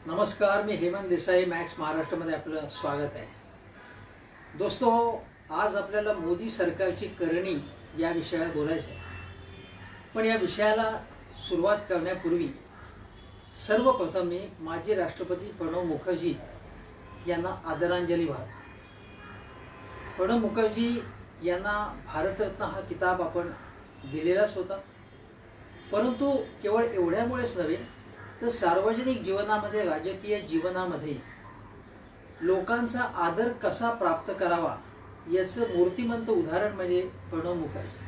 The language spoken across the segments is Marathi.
नमस्कार, मी हेमंत देसाई मॅक्स महाराष्ट्रामध्ये आपलं स्वागत आहे. दोस्तो, आज आपल्याला मोदी सरकारची करणी या विषयावर बोलायचं आहे. पण या विषयाला सुरुवात करण्यापूर्वी सर्वप्रथम मी माजी राष्ट्रपती प्रणव मुखर्जी यांना आदरांजली वाहतो. प्रणव मुखर्जी यांना भारतरत्न हा किताब आपण दिलेलाच होता, परंतु केवळ एवढ्यामुळेच नव्हे तर सार्वजनिक जीवनामध्ये, राजकीय जीवनामध्ये लोकांचा आदर कसा प्राप्त करावा याचं मूर्तिमंत उदाहरण म्हणजे प्रणव मुखर्जी.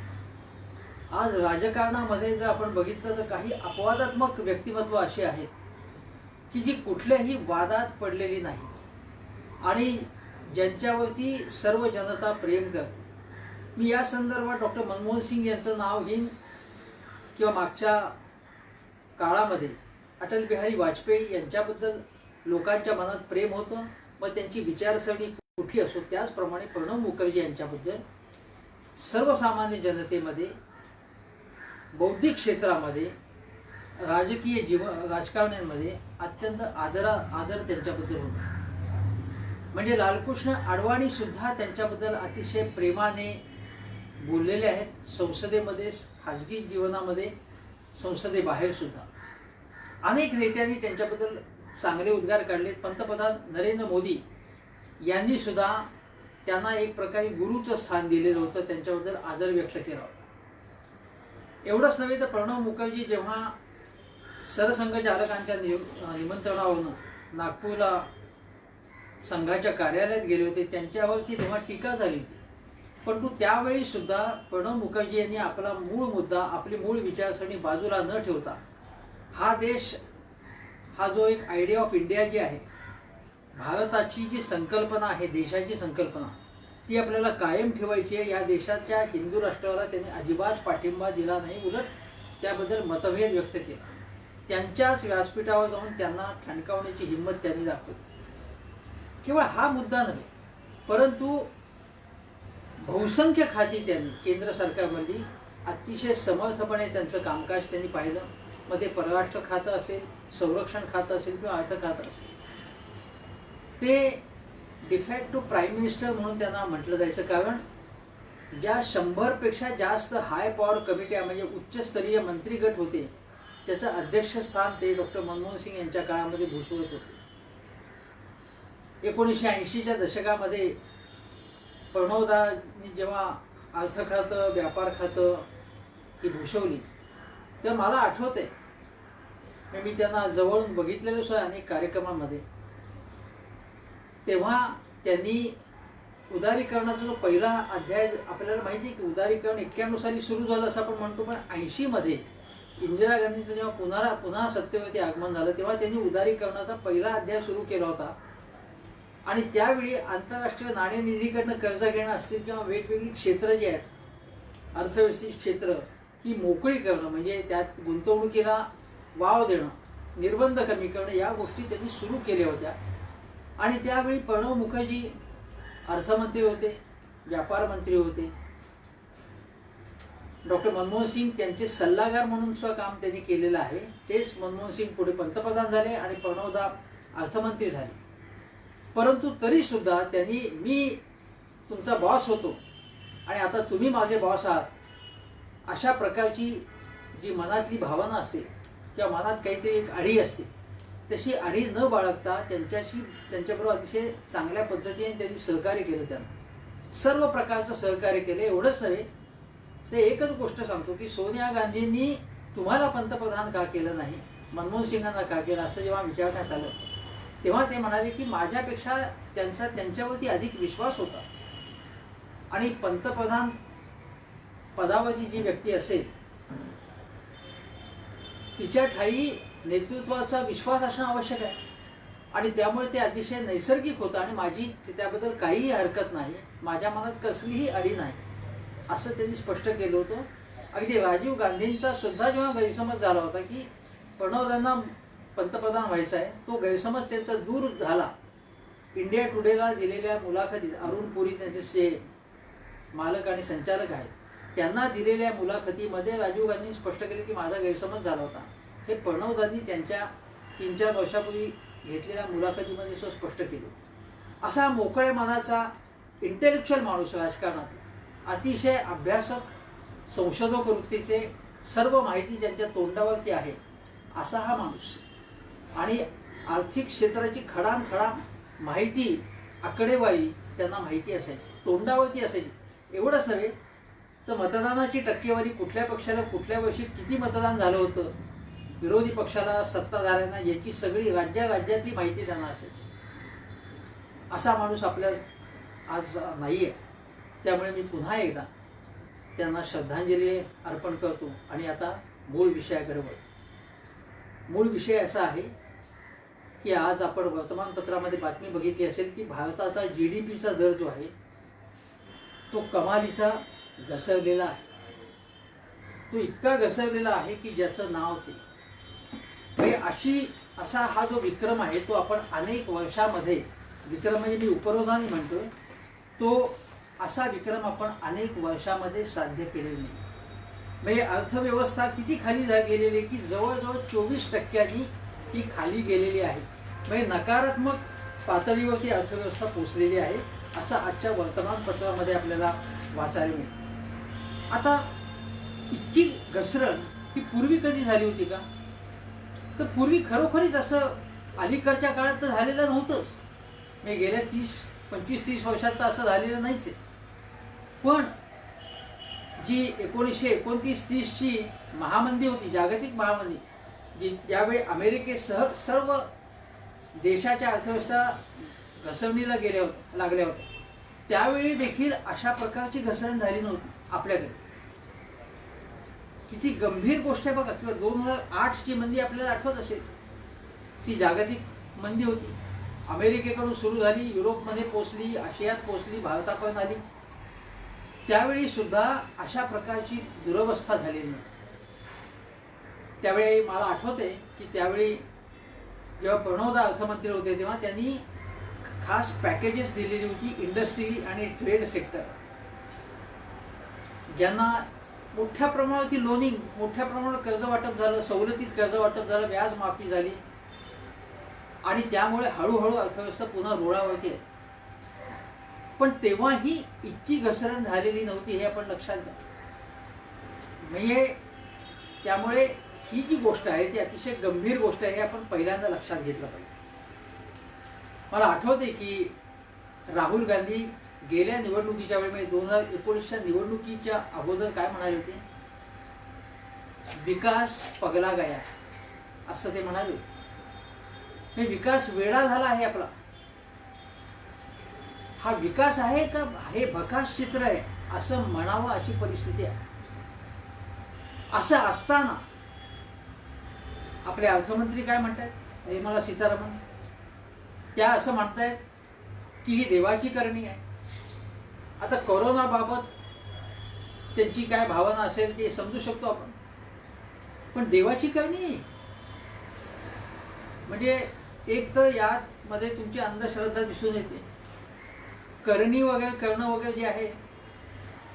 आज राजकारणामध्ये जर आपण बघितलं तर काही अपवादात्मक व्यक्तिमत्व अशी आहेत की जी कुठल्याही वादात पडलेली नाही आणि ज्यांच्यावरती सर्व जनता प्रेम करते. मी या संदर्भात डॉक्टर मनमोहन सिंग यांचं नाव घेईन किंवा मागच्या काळामध्ये अटल बिहारी वाजपेयी यांच्याबद्दल लोकांच्या मनात प्रेम होतं, मग त्यांची विचारसरणी कुठली असो. त्याचप्रमाणे प्रणव मुखर्जी यांच्याबद्दल सर्वसामान्य जनतेमध्ये, बौद्धिक क्षेत्रामध्ये, राजकीय राजकारण्यांमध्ये अत्यंत आदर त्यांच्याबद्दल होता. म्हणजे लालकृष्ण अडवाणी सुद्धा त्यांच्याबद्दल अतिशय प्रेमाने बोललेले आहेत. संसदेमध्ये, खाजगी जीवनामध्ये, संसदेबाहेर सुद्धा अनेक नेत्यांनी त्यांच्याबद्दल चांगले उद्गार काढले. पंतप्रधान नरेंद्र मोदी यांनी सुद्धा त्यांना एक प्रकारे गुरुचं स्थान दिलेलं होतं, त्यांच्याबद्दल आदर व्यक्त केला होता. एवढंच नव्हे तर प्रणव मुखर्जी जेव्हा सरसंघचालकांच्या निमंत्रणावरून नागपूरला संघाच्या कार्यालयात गेले होते, त्यांच्यावरती तेव्हा टीका झाली होती. परंतु त्यावेळी सुद्धा प्रणव मुखर्जी यांनी आपला मूळ मुद्दा, आपली मूळ विचारसरणी बाजूला न ठेवता हा देश, हा जो एक आयडिया ऑफ इंडिया जी आहे, भारताची जी संकल्पना आहे, देशाची संकल्पना, ती आपल्याला कायम ठेवायची आहे. या देशाच्या हिंदू राष्ट्राला त्यांनी अजिबात पाठिंबा दिला नाही, उलट त्याबद्दल मतभेद व्यक्त केला. त्यांच्याच व्यासपीठावर जाऊन त्यांना ठणकावण्याची हिंमत त्यांनी दाखवली. केवळ हा मुद्दा नव्हे, परंतु बहुसंख्य खाती त्यांनी केंद्र सरकारमधली अतिशय समर्थपणे त्यांचं कामकाज त्यांनी पाहिलं. मग ते परराष्ट्र खातं असेल, संरक्षण खातं असेल किंवा अर्थ खातं असेल, ते डिफॅक्टो प्राईम मिनिस्टर म्हणून त्यांना म्हटलं जायचं. कारण ज्या 100पेक्षा जास्त हाय पॉवर कमिट्या म्हणजे उच्चस्तरीय मंत्रीगट होते, त्याचं अध्यक्षस्थान ते डॉक्टर मनमोहन सिंग यांच्या काळामध्ये भूषवत होते. 1980च्या दशकामध्ये प्रणवदांनी जेव्हा अर्थ खातं, व्यापार खातं ही भूषवली, तर मला आठवतंय, मी त्यांना जवळून बघितलेलं सुद्धा अनेक कार्यक्रमांमध्ये. तेव्हा त्यांनी उदारीकरणाचा जो पहिला अध्याय, आपल्याला माहिती आहे की उदारीकरण 91 साली सुरू झालं असं आपण म्हणतो, पण 80मध्ये इंदिरा गांधींचं जेव्हा पुन्हा सत्तेवरती आगमन झालं, तेव्हा त्यांनी उदारीकरणाचा पहिला अध्याय सुरू केला होता. आणि त्यावेळी आंतरराष्ट्रीय नाणेनिधीकडनं कर्ज घेणं असतील किंवा वेगवेगळी क्षेत्र जी आहेत, अर्थव्यवस्थेची क्षेत्र ही मोकळी करणं, म्हणजे त्यात गुंतवणुकीला वाव देणं, निर्बंध कमी करणं, या गोष्टी त्यांनी सुरू केल्या होत्या. आणि त्यावेळी प्रणव मुखर्जी अर्थमंत्री होते, व्यापार मंत्री होते. डॉक्टर मनमोहन सिंग त्यांचे सल्लागार म्हणून सुद्धा काम त्यांनी केलेलं आहे. तेच मनमोहन सिंग पुढे पंतप्रधान झाले आणि प्रणवदा अर्थमंत्री झाले. परंतु तरी सुद्धा त्यांनी, मी तुमचा बॉस होतो आणि आता तुम्ही माझे बॉस आहात, अशा प्रकारची जी मनातली भावना असते किंवा मनात काहीतरी एक आढी असते, तशी आढी न बाळगता त्यांच्याबरोबर अतिशय चांगल्या पद्धतीने त्यांनी सहकार्य केलं. त्यांना सर्व प्रकारचं सहकार्य केलं. एवढंच नव्हे तर एकच गोष्ट सांगतो की सोनिया गांधींनी तुम्हाला पंतप्रधान का केलं नाही, मनमोहन सिंगांना का केलं, असं जेव्हा विचारण्यात आलं, तेव्हा ते म्हणाले की माझ्यापेक्षा त्यांच्यावरती अधिक विश्वास होता आणि पंतप्रधान पदावरची जी व्यक्ती असेल तिच्या ठायी नेतृत्वाचा विश्वास असणं आवश्यक आहे आणि त्यामुळे ते अतिशय नैसर्गिक होतं आणि माझी त्याबद्दल काहीही हरकत नाही, माझ्या मनात कसलीही अडी नाही, असं त्यांनी स्पष्ट केलं होतं. अगदी राजीव गांधींचा सुद्धा जेव्हा गैरसमज झाला होता की प्रणवदांना पंतप्रधान व्हायचं आहे, तो गैरसमज त्यांचा दूर झाला. इंडिया टुडेला दिलेल्या मुलाखतीत अरुण पुरी त्यांचे मालक आणि संचालक आहेत, त्यांना दिलेल्या मुलाखतीमध्ये राजीव गांधींनी स्पष्ट केले की माझा गैरसमज झाला होता. हे प्रणव गांधी त्यांच्या 3-4 वर्षापूर्वी घेतलेल्या मुलाखतीमध्ये स्पष्ट केलं. असा मोकळ्या मनाचा इंटेलेक्च्युअल माणूस राजकारणात, अतिशय अभ्यासक, संशोधक वृत्तीचे, सर्व माहिती ज्यांच्या तोंडावरती आहे असा हा माणूस. आणि आर्थिक क्षेत्राची खडानखडा माहिती, आकडेवारी त्यांना माहिती असायची, तोंडावरती असायची. एवढंच नव्हे तर मतदानाची टक्केवारी, कुठल्या पक्षाला कुठल्या वर्षी किती मतदान झालं होतं, विरोधी पक्षाला, सत्ताधाऱ्यांना, याची सगळी राज्यातली माहिती त्यांना असायची. असा माणूस आपल्या आज नाही आहे. त्यामुळे मी पुन्हा एकदा त्यांना श्रद्धांजली अर्पण करतो. आणि आता मूळ विषयाकडे वळतो. मूळ विषय असा आहे की आज आपण वर्तमानपत्रामध्ये बातमी बघितली असेल की भारताचा GDPचा दर जो आहे तो कमालीचा घसरलेला आहे. तो इतका घसरलेला आहे की ज्याचं नाव ते म्हणजे असा हा जो विक्रम आहे तो आपण अनेक वर्षामध्ये, विक्रम म्हणजे मी उपरोधाने म्हणतोय, तो असा विक्रम आपण अनेक वर्षामध्ये साध्य केलेला नाही. म्हणजे अर्थव्यवस्था किती खाली गेलेली आहे की जवळजवळ 24% ही खाली गेलेली आहे. म्हणजे नकारात्मक पातळीवरती अर्थव्यवस्था पोचलेली आहे असं आजच्या वर्तमानपत्रामध्ये आपल्याला वाचायला मिळतं. आता इतकी घसरण ही पूर्वी कधी झाली होती का? तर पूर्वी खरोखरीच असं अलीकडच्या काळात तर झालेलं नव्हतंच. म्हणजे गेल्या 25-30 वर्षात तर असं झालेलं नाहीच आहे. पण जी 1929-30ची महामंदी होती, जागतिक महामंदी, जी ज्यावेळी अमेरिकेसह सर्व देशाच्या अर्थव्यवस्था घसरणीला लागल्या होत्या, त्यावेळी देखील अशा प्रकारची घसरण झाली नव्हती आपल्याकडे. किती गंभीर गोष्ट आहे बघा. किंवा 2008ची मंदी आपल्याला आठवत असेल, ती जागतिक मंदी होती. अमेरिकेकडून सुरू झाली, युरोपमध्ये पोचली, आशियात पोचली, भारतापर्यंत आली. त्यावेळी सुद्धा अशा प्रकारची दुरवस्था झालेली नाही. त्यावेळी मला आठवते की त्यावेळी जेव्हा प्रणवदा अर्थमंत्री होते तेव्हा त्यांनी खास पॅकेजेस दिलेली होती इंडस्ट्री आणि ट्रेड सेक्टर, ज्यांना मोठ्या प्रमाणावरती लोनिंग, मोठ्या प्रमाणात कर्ज वाटप झालं, सवलतीत कर्ज वाटप झालं, व्याज माफी झाली आणि त्यामुळे हळूहळू अर्थव्यवस्था पुन्हा रुळावरती आहे. पण तेव्हाही इतकी घसरण झालेली नव्हती हे आपण लक्षात घ्या. म्हणजे त्यामुळे ही जी गोष्ट आहे ती अतिशय गंभीर गोष्ट आहे हे आपण पहिल्यांदा लक्षात घेतलं पाहिजे. मला आठवते की राहुल गांधी गेल्या निवडणुकीच्या वेळी म्हणजे 2019च्या निवडणुकीच्या अगोदर काय म्हणाले होते, विकास पगला गया असं ते म्हणाले. हे विकास वेडा झाला आहे आपला. हा विकास आहे का हे भकास चित्र आहे असं म्हणावं अशी परिस्थिती आहे. असं असताना आपले अर्थमंत्री काय म्हणतात, निर्मला सीतारामन, त्या असं म्हणतायत की ही देवाची करणी आहे. आता कोरोनाबाबत त्यांची काय भावना असेल ते समजू शकतो आपण, पण देवाची करणी आहे म्हणजे एक तर यामध्ये तुमची अंधश्रद्धा दिसून येते. करणी वगैरे करणं वगैरे जे आहे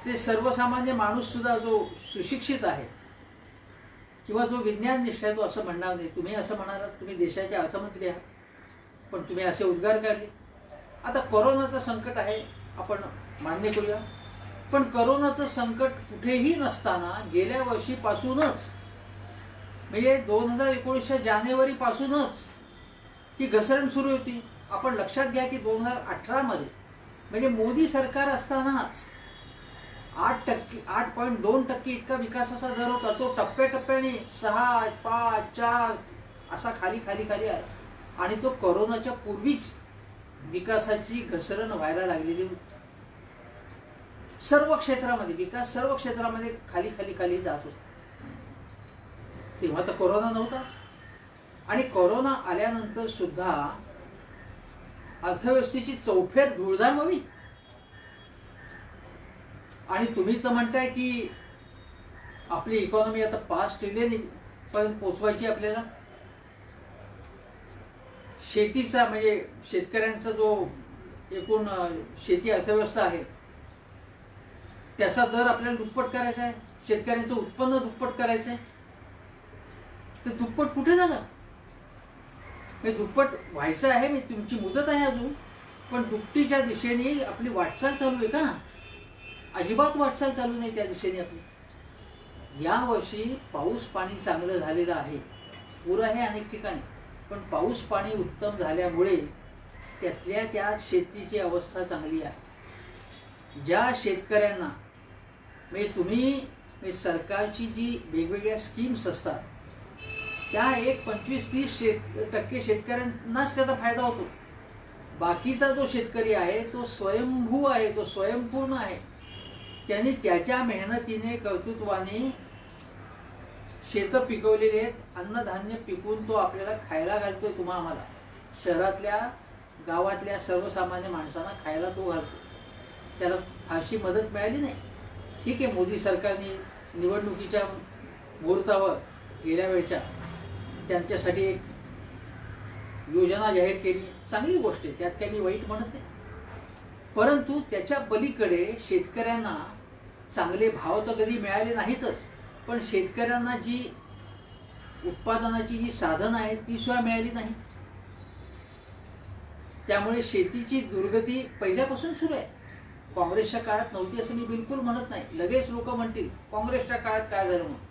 ते सर्वसामान्य माणूस सुद्धा जो सुशिक्षित आहे किंवा जो विज्ञाननिष्ठ आहे तो असं म्हणणार नाही. तुम्ही असं म्हणालात, तुम्ही देशाचे अर्थमंत्री आहात, पण तुम्ही असे उद्गार काढले. आता कोरोनाचं संकट आहे आपण मान्य करूया, पण कोरोनाचं संकट कुठेही नसताना गेल्या वर्षीपासूनच म्हणजे 2019च्या जानेवारीपासूनच ही घसरण सुरू होती. आपण लक्षात घ्या की 2018 मध्ये म्हणजे मोदी सरकार असतानाच 8.2% इतका विकासाचा दर होता. तो टप्प्याटप्प्याने 6, 5, 4 असा खाली आला आणि तो कोरोनाच्या पूर्वीच विकासाची घसरण व्हायला लागलेली होती. सर्व क्षेत्रामध्ये विकास सर्व क्षेत्रामध्ये खाली जात होता. तेव्हा तर कोरोना नव्हता आणि कोरोना आल्यानंतर सुद्धा अर्थव्यवस्थेची चौफेर धूळधाम हवी. आणि तुम्ही तर म्हणताय की आपली इकॉनॉमी आता 5 ट्रिलियन पर्यंत पोचवायची आपल्याला. शेतीचा म्हणजे शेतकऱ्यांचा जो एकूण शेती अर्थव्यवस्था आहे त्याचा दर आपल्याला दुप्पट करायचा आहे, शेतकऱ्यांचं उत्पन्न दुप्पट करायचं आहे. ते दुप्पट कुठे झालं? मी दुप्पट व्हायचं आहे, मी तुमची मुदत आहे अजून, पण दुपटीच्या दिशेने आपली वाटचाल चालू आहे का? अजिबात वाटचाल चालू नाही त्या दिशेने आपली. यावर्षी पाऊस पाणी चांगलं झालेलं आहे, पूर आहे अनेक ठिकाणी, पण पाऊस पाणी उत्तम झाल्यामुळे त्यातल्या त्यात शेतीची अवस्था चांगली आहे. ज्या शेतकऱ्यांना म्हणजे तुम्ही सरकारची जी वेगवेगळ्या स्कीम्स असतात त्या एक 25-30% शेतकऱ्यांनाच त्याचा फायदा होतो. बाकीचा जो शेतकरी आहे तो स्वयंभू आहे, तो स्वयंपूर्ण आहे. त्यांनी त्याच्या मेहनतीने कर्तृत्वाने शेतं पिकवलेली आहेत, अन्नधान्य पिकून तो आपल्याला खायला घालतोय. आम्हाला शहरातल्या गावातल्या सर्वसामान्य माणसांना खायला तो घालतो. त्याला फारशी मदत मिळाली नाही. ठीक आहे, मोदी सरकारने निवडणुकीच्या मुहूर्तावर गेल्या वेळच्या त्यांच्यासाठी एक योजना जाहीर केली, चांगली गोष्ट आहे, त्यात काही मी वाईट म्हणत नाही. परंतु त्याच्या पलीकडे शेतकऱ्यांना चांगले भाव तर कधी मिळाले नाहीतच, पण शेतकऱ्यांना जी उत्पादनाची जी साधनं आहेत ती सुद्धा मिळाली नाही. त्यामुळे शेतीची दुर्गती पहिल्यापासून सुरू आहे. काँग्रेसच्या काळात नव्हती असं मी बिलकुल म्हणत नाही. लगेच लोक म्हणतील काँग्रेसच्या काळात काय झालं म्हणून.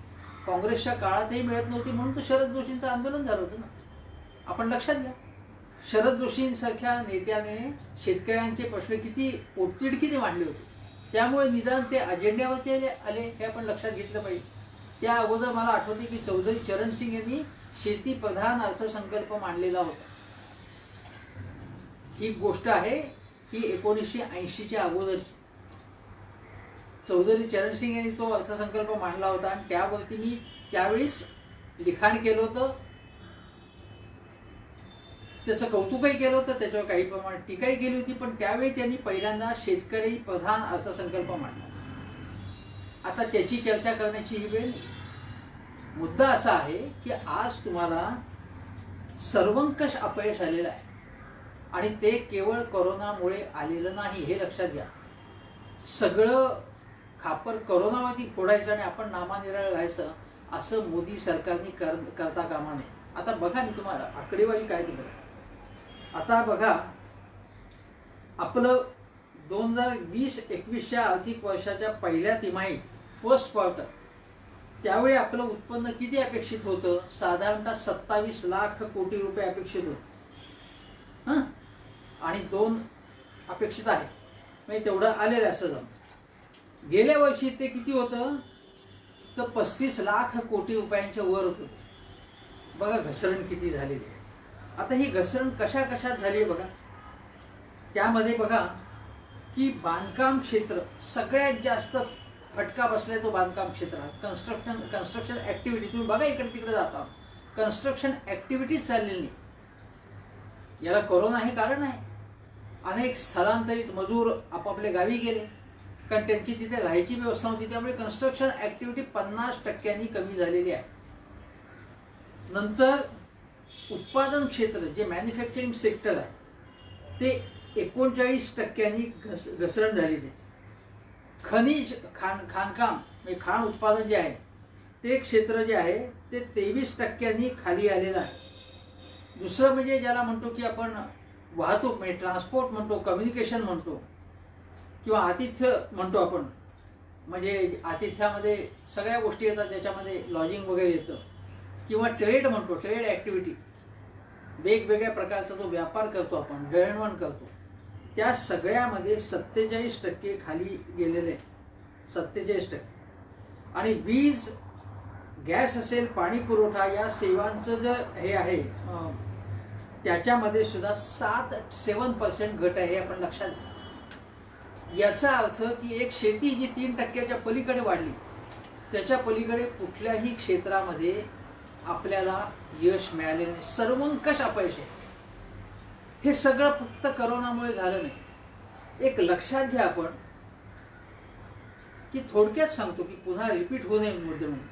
काँग्रेसच्या काळातही मिळत नव्हती म्हणून तर शरद जोशींचं आंदोलन झालं होतं ना. आपण लक्षात घ्या, शरद जोशींसारख्या नेत्याने शेतकऱ्यांचे प्रश्न किती पोटतिडकीने मांडले होते. त्यामुळे निदान ते अजेंड्यावरती आले हे आपण लक्षात घेतलं पाहिजे. त्या अगोदर मला आठवते की चौधरी चरण सिंग यांनी शेती प्रधान अर्थसंकल्प मांडलेला होता. ही गोष्ट आहे की 1980च्या अगोदरची. चौधरी चरण सिंग यांनी तो अर्थसंकल्प मांडला होता आणि त्यावरती मी त्यावेळीच लिखाण केलं होतं. त्याचं कौतुकही केलं होतं, त्याच्यावर काही प्रमाणात टीकाही केली होती, पण त्यावेळी त्यांनी पहिल्यांदा शेतकरी प्रधान अर्थसंकल्प मांडला. आता त्याची चर्चा करण्याची ही वेळ नाही. मुद्दा असा आहे की आज तुम्हाला सर्वंकष अपयश आलेलं आहे आणि ते केवळ कोरोनामुळे आलेलं नाही, हे लक्षात घ्या. सगळं खापर कोरोनावरती फोडायचं आणि आपण नामानिराळ व्हायचं असं मोदी सरकारने करता कामा नये. आता बघा, मी तुम्हाला आकडेवारी काय ती बघा. आता बघा, आपलं 2020-21च्या आर्थिक वर्षाच्या पहिल्या तिमाहीत फर्स्ट क्वार्टर त्यावेळी आपलं उत्पन्न किती अपेक्षित होतं? साधारणतः 27 लाख कोटी रुपये अपेक्षित होतं. आणि 2 अपेक्षित आहे, म्हणजे तेवढं आलेलं असं जाऊन. गेल्या वर्षी ते किती होतं? तर 35 लाख कोटी रुपयांच्या वर होतं. बघा घसरण किती झालेली आहे. आता ही घसरण कशा कशात झाली आहे बघा. त्यामध्ये बघा की बांधकाम क्षेत्र सगळ्यात जास्त फटका बसलाय, तो बांधकाम क्षेत्र. कन्स्ट्रक्शन ऍक्टिव्हिटी तुम्ही बघा, इकडे तिकडे जाता कन्स्ट्रक्शन ऍक्टिव्हिटीज चाललेली नाही. याला कोरोना हे कारण आहे. अनेक स्थलांतरित मजूर आपापल्या गावी गेले कारण त्यांची तिथे राहायची व्यवस्था होती. त्यामुळे कन्स्ट्रक्शन ऍक्टिव्हिटी 50% कमी झालेली आहे. नंतर उत्पादन क्षेत्र जे मॅन्युफॅक्चरिंग सेक्टर आहे ते 39% घसरण झाली. खनिज खाणकाम म्हणजे खाण उत्पादन जे आहे ते क्षेत्र जे आहे ते 23% खाली आलेलं आहे. दुसरं म्हणजे ज्याला म्हणतो की आपण वाहतूक म्हणजे ट्रान्सपोर्ट म्हणतो, कम्युनिकेशन म्हणतो किंवा आतिथ्य म्हणतो आपण, म्हणजे आतिथ्यामध्ये सगळ्या गोष्टी येतात, त्याच्यामध्ये लॉजिंग वगैरे येतं, किंवा ट्रेड म्हणतो, ट्रेड ऍक्टिव्हिटी, वेगवेगळ्या प्रकारचा जो व्यापार करतो आपण, दळणवळण करतो, त्या सगळ्यामध्ये 47% खाली गेलेले आहे. 47%. आणि वीज, गॅस असेल, पाणी पुरवठा या सेवांचं जर हे आहे त्याच्यामध्ये सुद्धा 7% घट आहे, हे आपण लक्षात घ्या. याचा अर्थ की एक शेती जी 3% पलीकडे वाढली त्याच्या पलीकडे कुठल्याही क्षेत्रामध्ये आपल्याला यश मिळाले नाही. सर्वंकष अपयश आहे. हे सगळं फक्त कोरोनामुळे झालं नाही. एक लक्षात घ्या आपण की थोडक्यात सांगतो की पुन्हा रिपीट होऊ नये मुद्दे म्हणून,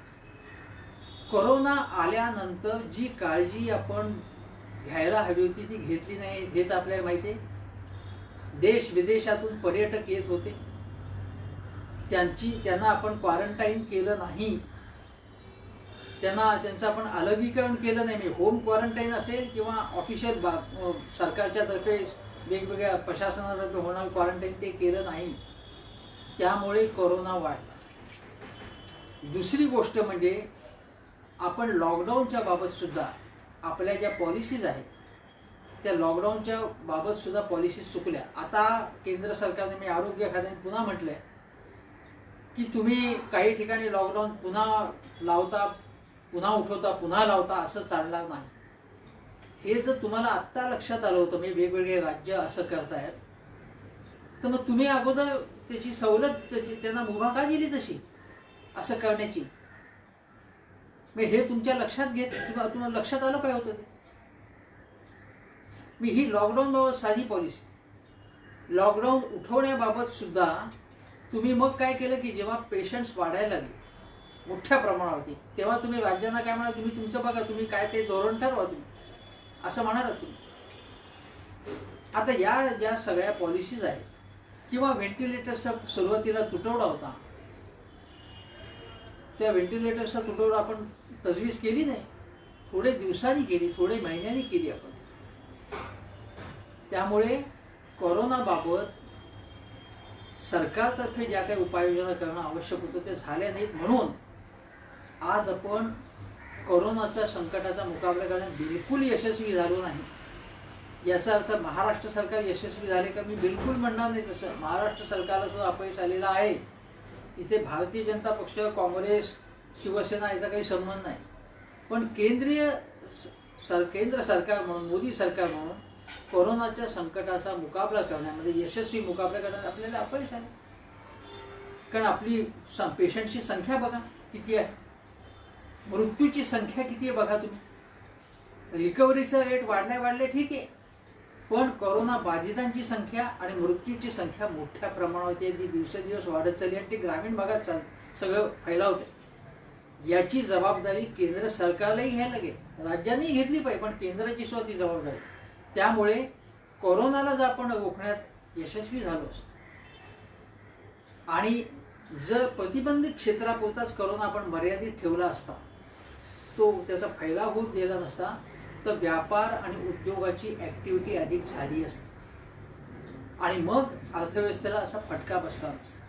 कोरोना आल्यानंतर जी काळजी आपण घ्यायला हवी होती ती घेतली नाही, हे तर आपल्याला माहिती आहे. देश विदेशातून पर्यटक येत होते, त्यांना आपण क्वारंटाईन केलं नाही. त्यांचं आपण अलगीकरण केलं नाही. होम क्वारंटाईन असेल किंवा ऑफिशियल सरकारच्या तर्फे वेगवेगळ्या प्रशासनातर्फे होणारं क्वारंटाईन ते केलं नाही, त्यामुळे कोरोना वाढला. दुसरी गोष्ट म्हणजे आपण लॉकडाऊनच्या बाबत सुद्धा आपल्या ज्या पॉलिसीज आहेत त्या लॉकडाऊनच्या बाबत सुद्धा पॉलिसीज चुकल्या. आता केंद्र सरकारने, मी आरोग्य खात्याने पुन्हा म्हटलंय की तुम्ही काही ठिकाणी लॉकडाऊन पुन्हा लावता, पुन्हा उठवता, पुन्हा लावता, असं चालणार नाही. हे जर तुम्हाला आत्ता लक्षात आलं होतं, म्हणजे वेगवेगळे राज्य असं करतायत, तर मग तुम्ही अगोदर त्याची सवलत त्यांना मुभा का दिली तशी असं करण्याची? मग हे तुमच्या लक्षात तुम्हाला लक्षात आलं पाहिजे होतं. मी ही लॉकडाऊन बाबत साधी पॉलिसी, लॉकडाऊन उठवण्याबाबत सुद्धा तुम्ही मग काय केलं की जेव्हा पेशंट्स वाढायला लागले मोठ्या प्रमाणावरती, तेव्हा तुम्ही राज्यांना काय म्हणा, तुम्ही तुमचं बघा, तुम्ही काय ते धोरण ठरवा, तुम्ही असं म्हणालात तुम्ही. आता या ज्या सगळ्या पॉलिसीज आहेत किंवा व्हेंटिलेटरचा सुरुवातीला तुटवडा होता, त्या व्हेंटिलेटरचा तुटवडा आपण तजवीज केली नाही, थोडे दिवसांनी केली, थोडे महिन्यांनी केली आपण. त्यामुळे कोरोनाबाबत सरकारतर्फे ज्या काही उपाययोजना करणं आवश्यक होतं ते झाल्या नाहीत. म्हणून आज आपण कोरोनाच्या संकटाचा मुकाबला करण्यात बिलकुल यशस्वी झालो नाही. याचा अर्थ महाराष्ट्र सरकार यशस्वी झाले का मी बिलकुल म्हणणार नाही. तसं महाराष्ट्र सरकारला सुद्धा अपयश आलेलं आहे. तिथे भारतीय जनता पक्ष, काँग्रेस, शिवसेना याचा काही संबंध नाही. पण केंद्र सरकार म्हणून, मोदी सरकार म्हणून कोरोनाच्या संकटाचा मुकाबला करण्यामध्ये, यशस्वी मुकाबला करण्यात आपल्याला अपयश आहे. कारण आपली पेशंटची संख्या बघा किती आहे, मृत्यूची संख्या किती आहे बघा तुम्ही. रिकव्हरीचा रेट वाढले ठीक आहे, पण कोरोना बाधितांची संख्या आणि मृत्यूची संख्या मोठ्या प्रमाणावरती दिवसेंदिवस वाढत चालली आणि ती ग्रामीण भागात सगळं फैलावते. याची जबाबदारी केंद्र सरकारलाही घ्यायला लागेल, राज्यांनी घेतली पाहिजे, पण केंद्राची सुद्धा ती जबाबदारी. त्यामुळे कोरोनाला जर आपण रोखण्यात यशस्वी झालो असतो आणि जर प्रतिबंधित क्षेत्रापुरताच कोरोना आपण मर्यादित ठेवला असता, तो त्याचा फैलाव होत गेला नसता, तर व्यापार आणि उद्योगाची ऍक्टिव्हिटी अधिक झाली असती आणि मग अर्थव्यवस्थेला असा फटका बसला नसता.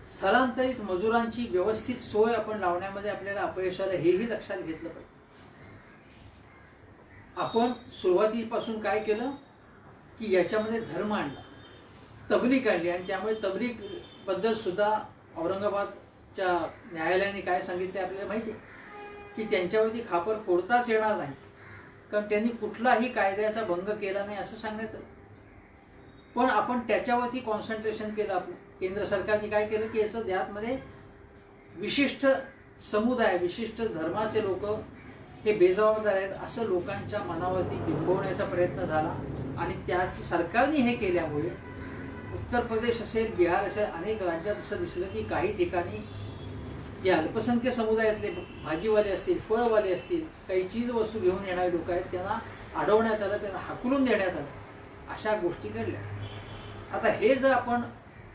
स्थलांतरित मजुरांची व्यवस्थित सोय आपण लावण्यामध्ये आपल्याला अपयश आलं, हेही लक्षात घेतलं पाहिजे. आपण सुरुवातीपासून काय केलं की याच्यामध्ये धर्म आणला, तबलीग आणली, आणि त्यामुळे तबलीग बद्दल सुद्धा औरंगाबादच्या न्यायालयाने काय सांगितले आपल्याला माहिती आहे की त्यांच्यावरती खापर फोडताच येणार नाही, कारण त्यांनी कुठलाही कायद्याचा भंग केला नाही असं सांगण्यात आलं. पण आपण त्याच्यावरती कॉन्सन्ट्रेशन केलं. आपलं केंद्र सरकारने काय केलं की याचं यामध्ये विशिष्ट समुदाय, विशिष्ट धर्माचे लोक हे बेजबाबदार आहेत असं लोकांच्या मनावरती बिंबवण्याचा प्रयत्न झाला. आणि त्याच सरकारने हे केल्यामुळे उत्तर प्रदेश असेल, बिहार असेल, अनेक राज्यात असं दिसलं की काही ठिकाणी जे अल्पसंख्य समुदायातले भाजीवाले असतील, फळवाले असतील, काही चीज वस्तू घेऊन येणारे लोक आहेत, त्यांना अडवण्यात आलं, त्यांना हाकलून देण्यात आलं, अशा गोष्टी घडल्या. आता हे जर आपण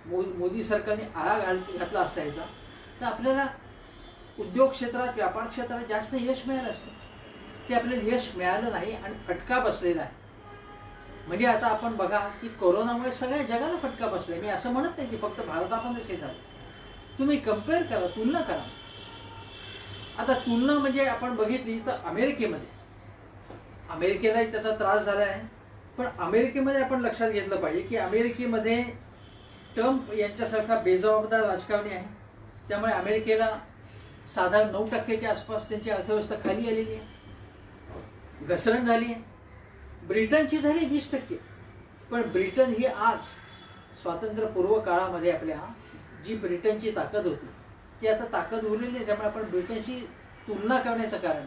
मोदी सरकारने आळा घातला असायचा तर आपल्याला उद्योग क्षेत्रात, व्यापार क्षेत्रात जास्त यश मिळालं असतं. ते आपल्याला यश मिळालं नाही आणि फटका बसलेला आहे. म्हणजे आता आपण बघा की कोरोनामुळे सगळ्या जगाला फटका बसलाय. मी असं म्हणत नाही की फक्त भारतामध्येच हे झालं. तुम्ही कम्पेअर करा, तुलना करा. आता तुलना म्हणजे आपण बघितली तर अमेरिकेलाही त्याचा त्रास झाला आहे. पण अमेरिकेमध्ये आपण लक्षात घेतलं पाहिजे की अमेरिकेमध्ये ट्रम्प यांच्यासारखा बेजबाबदार राजकारणी आहे. त्यामुळे अमेरिकेला साधारण 9% आसपास त्यांची अर्थव्यवस्था खाली आलेली आहे, घसरण झाली आहे. ब्रिटनची झाली 20%. पण ब्रिटन ही आज स्वातंत्र्यपूर्व काळामध्ये आपल्या जी ब्रिटनची ताकद होती ती आता ताकद उरलेली नाही. त्यामुळे आपण ब्रिटनशी तुलना करण्याचं कारण.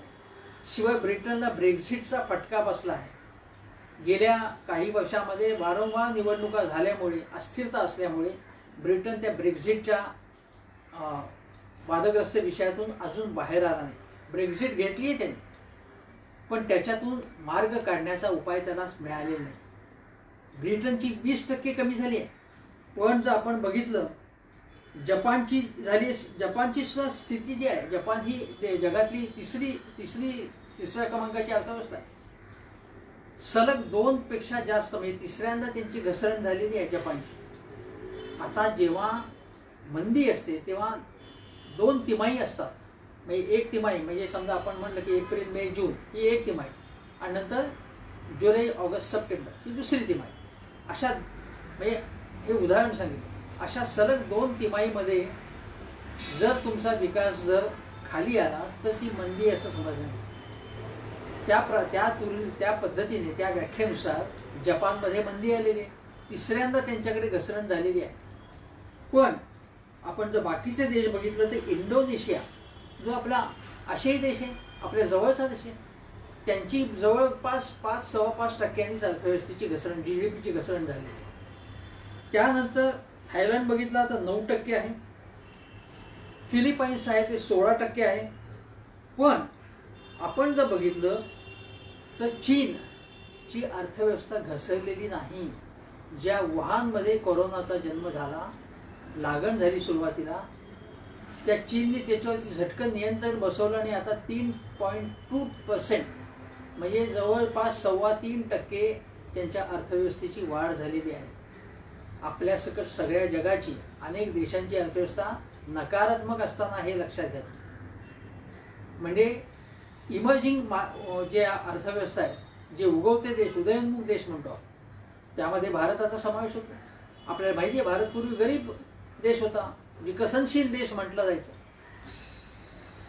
शिवाय ब्रिटनला ब्रेक्झिटचा फटका बसला आहे. गेल्या काही वर्षामध्ये वारंवार निवडणुका झाल्यामुळे, अस्थिरता असल्यामुळे ब्रिटन त्या ब्रेक्झिटच्या वादग्रस्त विषयातून अजून बाहेर आला नाही. ब्रेक्झिट घेतली आहे त्यांनी, पण त्याच्यातून मार्ग काढण्याचा उपाय त्याला मिळालेला नाही. ब्रिटनची 20% कमी झाली आहे. पण जर आपण बघितलं जपानची झाली, जपानची सुद्धा स्थिती जी आहे, जपान ही जगातली तिसऱ्या क्रमांकाची अर्थव्यवस्था आहे. सलग 2 पेक्षा जास्त, म्हणजे तिसऱ्यांदा त्यांची घसरण झालेली आहे जपानची. आता जेव्हा मंदी असते तेव्हा 2 तिमाही असतात. म्हणजे एक तिमाही म्हणजे समजा आपण म्हटलं की एप्रिल मे जून ही एक तिमाही, आणि नंतर जुलै ऑगस्ट सप्टेंबर ही दुसरी तिमाही. अशा म्हणजे हे उदाहरण सांगितलं. अशा सलग 2 तिमाहीमध्ये जर तुमचा विकास जर खाली आला तर ती मंदी असं समजलं. त्या पद्धतीने त्या व्याख्येनुसार जपानमध्ये मंदी आलेली आहे, तिसऱ्यांदा त्यांच्याकडे घसरण झालेली आहे. पण आपण जर बाकीचे देश बघितलं तर इंडोनेशिया जो आपला आशियाई देश आहे, आपल्या जवळचा देश आहे, त्यांची जवळपास 5-5.25% अर्थव्यवस्थेची घसरण, GDPची घसरण झालेली आहे. त्यानंतर थायलंड बघितला तर 9% आहे, फिलिपाईन्स आहे ते 16% आहे. पण आपण जर बघितलं तर चीनची अर्थव्यवस्था घसरलेली नाही. ज्या वुहानमध्ये कोरोनाचा जन्म झाला, लागण झाली सुरुवातीला, त्या चीनने त्याच्यावरती झटकन नियंत्रण बसवलं आणि आता 3.2% म्हणजे जवळपास 3.25% त्यांच्या अर्थव्यवस्थेची वाढ झालेली आहे. आपल्यासकट सगळ्या जगाची, अनेक देशांची अर्थव्यवस्था नकारात्मक असताना हे लक्षात घ्या. म्हणजे इमर्जिंग जे अर्थव्यवस्था आहे, जे उगवते देश, उदयोन्मुख देश म्हणतो, त्यामध्ये भारताचा समावेश होतो. आपल्याला माहिती आहे भारत पूर्वी गरीब देश होता, विकसनशील देश म्हटलं जायचं,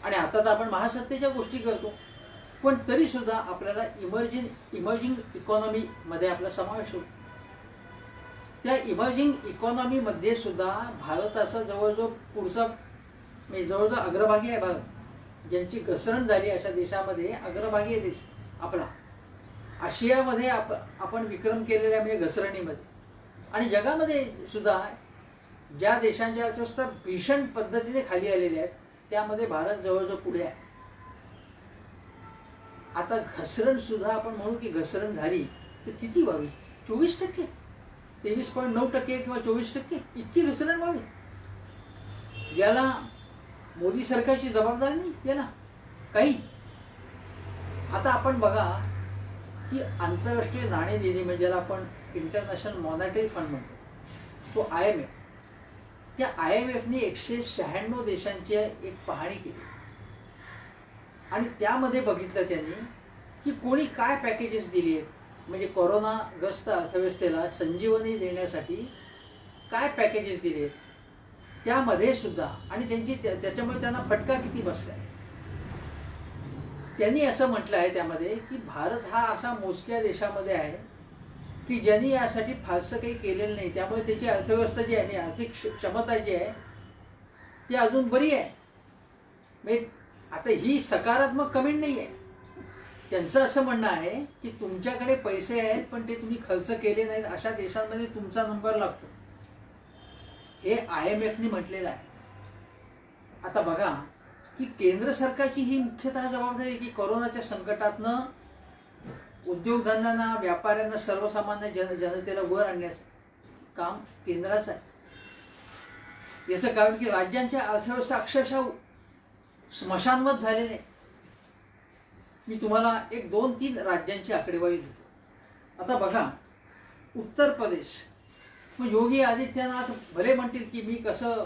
आणि आता तर आपण महासत्तेच्या गोष्टी करतो. पण तरी सुद्धा आपल्याला इमर्जिंग इकॉनॉमीमध्ये आपला समावेश होतो. त्या इमर्जिंग इकॉनॉमीमध्ये सुद्धा भारताचा जवळजवळ पुढचा म्हणजे जवळजवळ अग्रभागी आहे भारत. ज्यांची घसरण झाली अशा देशामध्ये अग्रभागी आहे देश आपला. आशियामध्ये आपण विक्रम केलेल्या म्हणजे घसरणीमध्ये, आणि जगामध्ये सुद्धा ज्या देशांच्या अर्थव्यवस्था भीषण पद्धतीने खाली आलेल्या आहेत त्यामध्ये भारत जवळजवळ पुढे आहे. आता घसरण सुद्धा आपण म्हणू की घसरण झाली तर किती व्हावी? 24%, 23.9% किंवा 24% इतकी घसरण व्हावी? याला मोदी सरकारची जबाबदारी नाही याला काही. आता आपण बघा की आंतरराष्ट्रीय नाणेनिधी म्हणजे ज्याला आपण इंटरनॅशनल मॉनिटरी फंड म्हणतो, तो IMF, त्या IMFने 196 देशांची एक पाहणी केली आणि त्यामध्ये बघितलं त्यांनी की कोणी काय पॅकेजेस दिली आहेत. म्हणजे कोरोनाग्रस्त अर्थव्यवस्थेला संजीवनी देण्यासाठी काय पॅकेजेस दिले आहेत त्यामध्ये सुद्धा, आणि त्याच्यामुळे त्यांना फटका किती बसलाय. त्यांनी असं म्हटलं आहे त्यामध्ये की भारत हा अशा मोजक्या देशामध्ये आहे की ज्यांनी यासाठी फारसं काही केलेलं नाही, त्यामुळे त्याची अर्थव्यवस्था जी आहे, आर्थिक क्षमता जी आहे ती अजून बरी आहे. म्हणजे आता ही सकारात्मक कमेंट नाही आहे. त्यांचं असं म्हणणं आहे की तुमच्याकडे पैसे आहेत पण ते तुम्ही खर्च केले नाहीत, अशा देशांमध्ये तुमचा नंबर लागतो, हे IMFने म्हटलेलं आहे. आता बघा की केंद्र सरकारची ही मुख्यतः जबाबदारी आहे की कोरोनाच्या संकटातनं उद्योगधंद्यांना, व्यापाऱ्यांना, सर्वसामान्य जनतेला वर आणण्याचं काम केंद्राचं आहे. याचं कारण की राज्यांच्या अर्थव्यवस्था अक्षरशः स्मशानवत झालेले. मी तुम्हाला 1-2-3 राज्यांची आकडेवारी देतो. आता बघा उत्तर प्रदेश, मग योगी आदित्यनाथ भले म्हणतील की मी कसं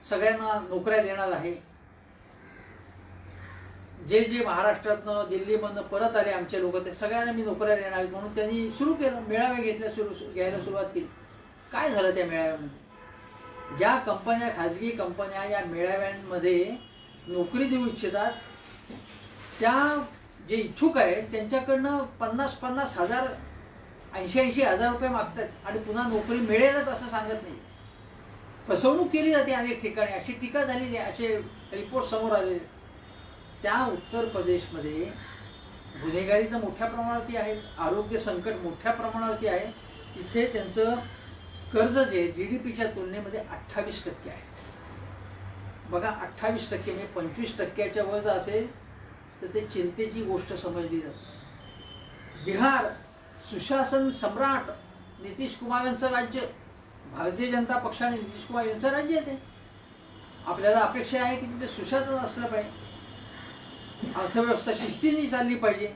सगळ्यांना नोकऱ्या देणार आहे, जे महाराष्ट्रातनं दिल्लीमधनं परत आले आमचे लोक ते सगळ्यांना मी नोकऱ्या देणार आहेत म्हणून त्यांनी सुरू केलं, मेळावे घ्यायला सुरुवात केली. काय झालं त्या मेळाव्यामध्ये? ज्या कंपन्या, खाजगी कंपन्या या मेळाव्यांमध्ये नोकरी देऊ इच्छितात त्या जे इच्छुक आहेत त्यांच्याकडनं 50-50 हजार, 80-80 हजार रुपये मागतात आणि पुन्हा नोकरी मिळेलच असं सांगत नाही. फसवणूक केली जाते अनेक ठिकाणी, अशी टीका झालेली आहे, असे रिपोर्ट समोर आलेले. त्या उत्तर प्रदेशमध्ये गुन्हेगारीचं मोठ्या प्रमाणावरती आहे, आरोग्य संकट मोठ्या प्रमाणावरती आहे. तिथे त्यांचं कर्ज जे GDPच्या तुलनेमध्ये 28% आहे. बघा 28% म्हणजे 25%च्या वर जर असेल तर ते चिंतेची गोष्ट समजली जाते. बिहार सुशासन सम्राट नितीश कुमार यांचं राज्य, भारतीय जनता पक्षाने नितीश कुमार यांचं राज्य आहे ते, आपल्याला अपेक्षा आहे की तिथे सुशासन असलं पाहिजे, अर्थव्यवस्था शिस्तीने चालली पाहिजे.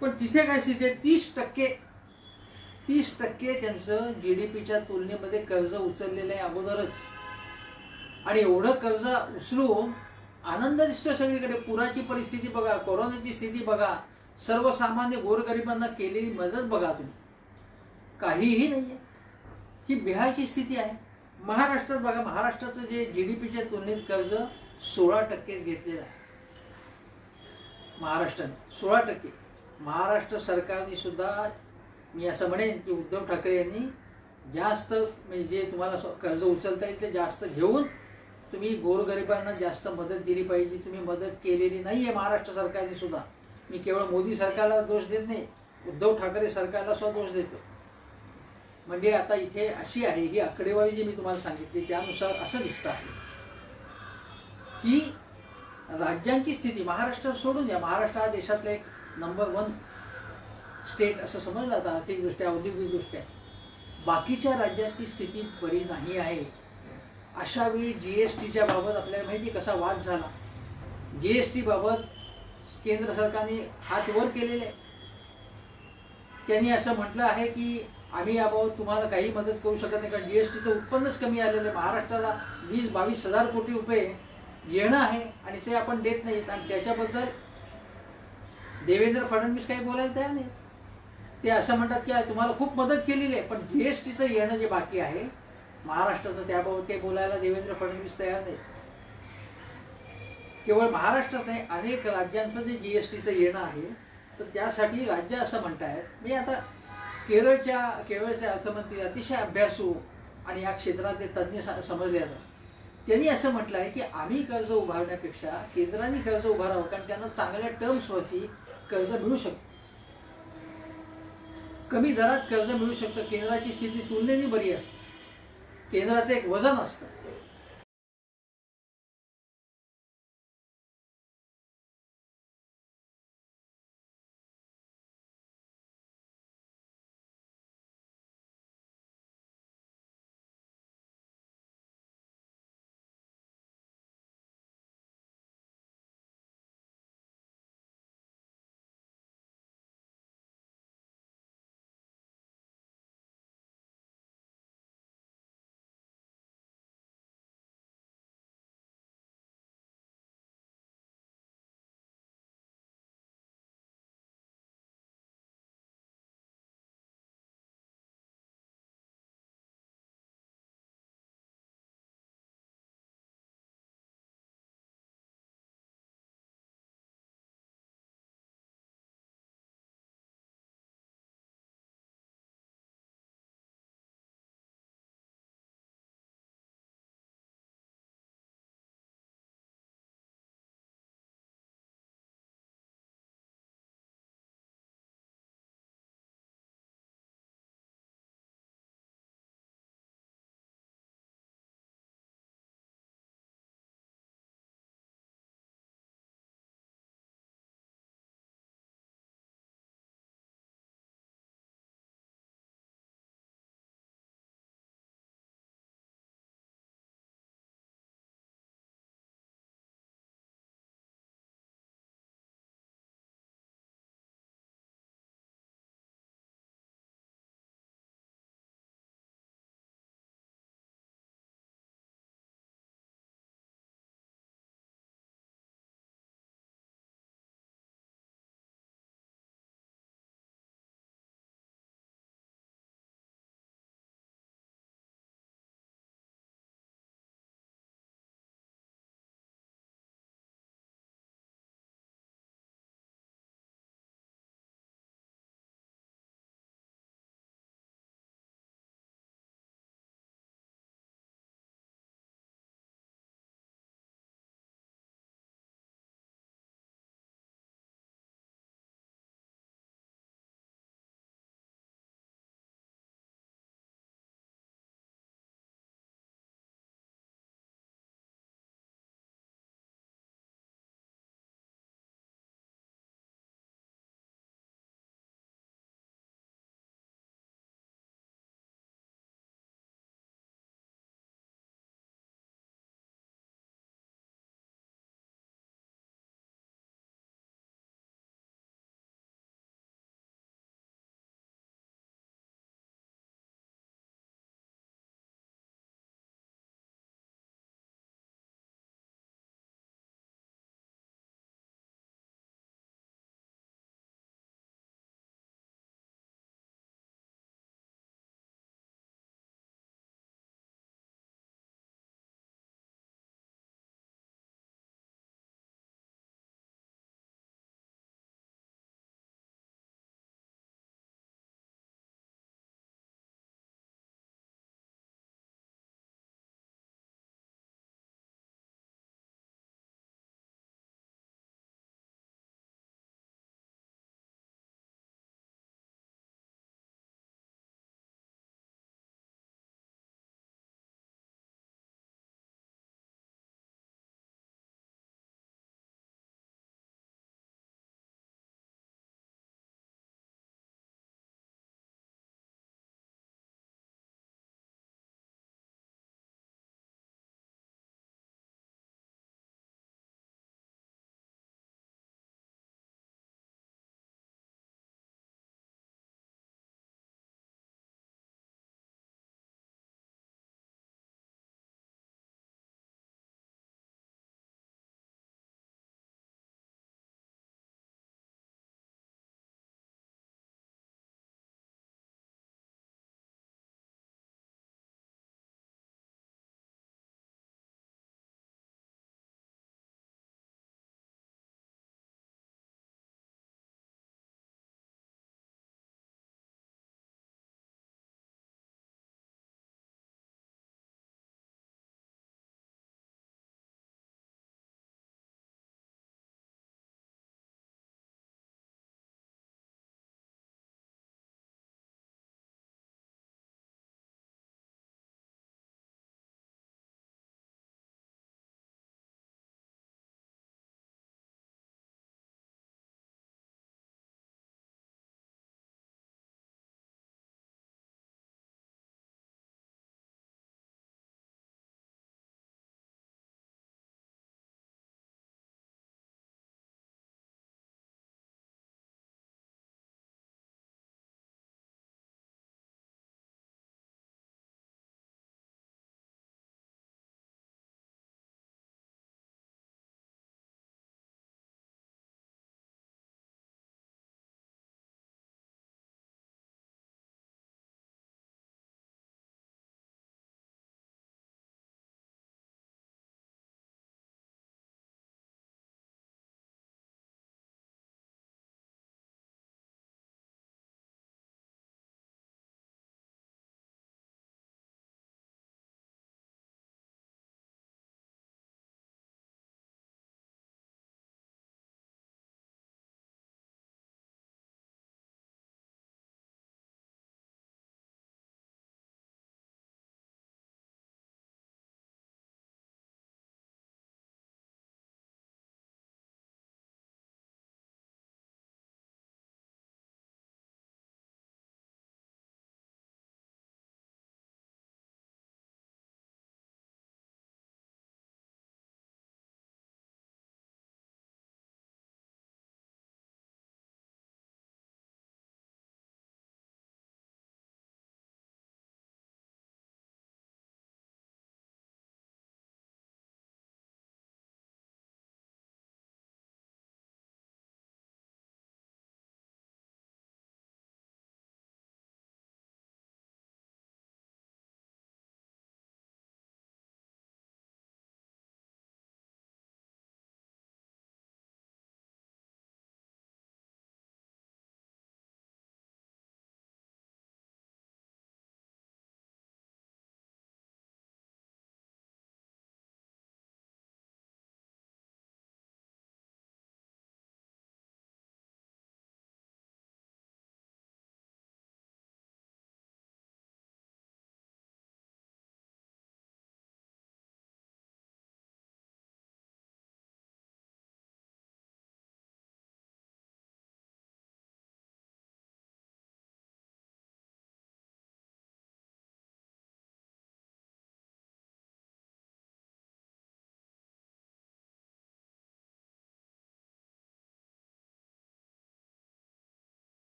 पण तिथे काय स्थिती आहे, 30% त्यांचं GDPच्या तुलनेमध्ये कर्ज उचललेलं आहे अगोदरच. आणि एवढं कर्ज उचलून आनंद दिसतो सगळीकडे. पुराची परिस्थिती बघा, कोरोनाची स्थिती बघा, सर्वसामान्य गोरगरिबांना केलेली मदत बघा तुम्ही, काहीही नाहीये. ही बिहारची स्थिती आहे. महाराष्ट्रात बघा, महाराष्ट्राचं जे GDPच्या तुलनेत कर्ज 16%च घेतलेलं आहे महाराष्ट्राने, 16%. महाराष्ट्र सरकारने सुद्धा, मी असं म्हणेन की उद्धव ठाकरे यांनी जास्त, म्हणजे जे तुम्हाला कर्ज उचलता येईल ते जास्त घेऊन तुम्ही गोरगरिबांना जास्त मदत दिली पाहिजे. तुम्ही मदत केलेली नाही आहे महाराष्ट्र सरकारने सुद्धा. मी केवळ मोदी सरकारला दोष देत नाही, उद्धव ठाकरे सरकारला सुद्धा दोष देतो. म्हणजे आता इथे अशी आहे, ही आकडेवारी जी मी तुम्हाला सांगितली त्यानुसार असं दिसतं आहे की राज्यांची स्थिती, महाराष्ट्र सोडून द्या, महाराष्ट्र हा देशातला एक नंबर 1 स्टेट असं समजलं जातं आर्थिकदृष्ट्या, औद्योगिकदृष्ट्या. बाकीच्या राज्याची स्थिती बरी नाही आहे. अशा वेळी GSTच्या बाबत आपल्याला माहिती कसा वाद झाला. GST बाबत केंद्र सरकारने हात वर केलेले. त्यांनी असं म्हटलं आहे की आम्ही याबाबत तुम्हाला काही मदत करू शकत नाही, कारण GSTचं उत्पन्नच कमी आलेलं आहे. महाराष्ट्राला 20-22 हजार कोटी रुपये येणं आहे आणि ते आपण देत नाहीत. आणि त्याच्याबद्दल देवेंद्र फडणवीस काही बोलायला तयार नाही. ते असं म्हणतात की तुम्हाला खूप मदत केलेली आहे, पण GSTचं येणं जे बाकी आहे महाराष्ट्राचं, त्याबाबत काही बोलायला देवेंद्र फडणवीस तयार नाही. केवळ महाराष्ट्राच नाही, अनेक राज्यांचं जे GSTचं येणं आहे, तर त्यासाठी राज्य असं म्हणतायत. मी आता केरळचे अर्थमंत्री अतिशय अभ्यासू आणि या क्षेत्रातले तज्ज्ञ समजले जातात. त्यांनी असं म्हटलं आहे की आम्ही कर्ज उभारण्यापेक्षा केंद्राने कर्ज उभारावं, कारण त्यांना चांगल्या टर्म्सवरती कर्ज मिळू शकतं, कमी दरात कर्ज मिळू शकतं. केंद्राची स्थिती तुलनेने बरी असते, केंद्राचं एक वजन असतं.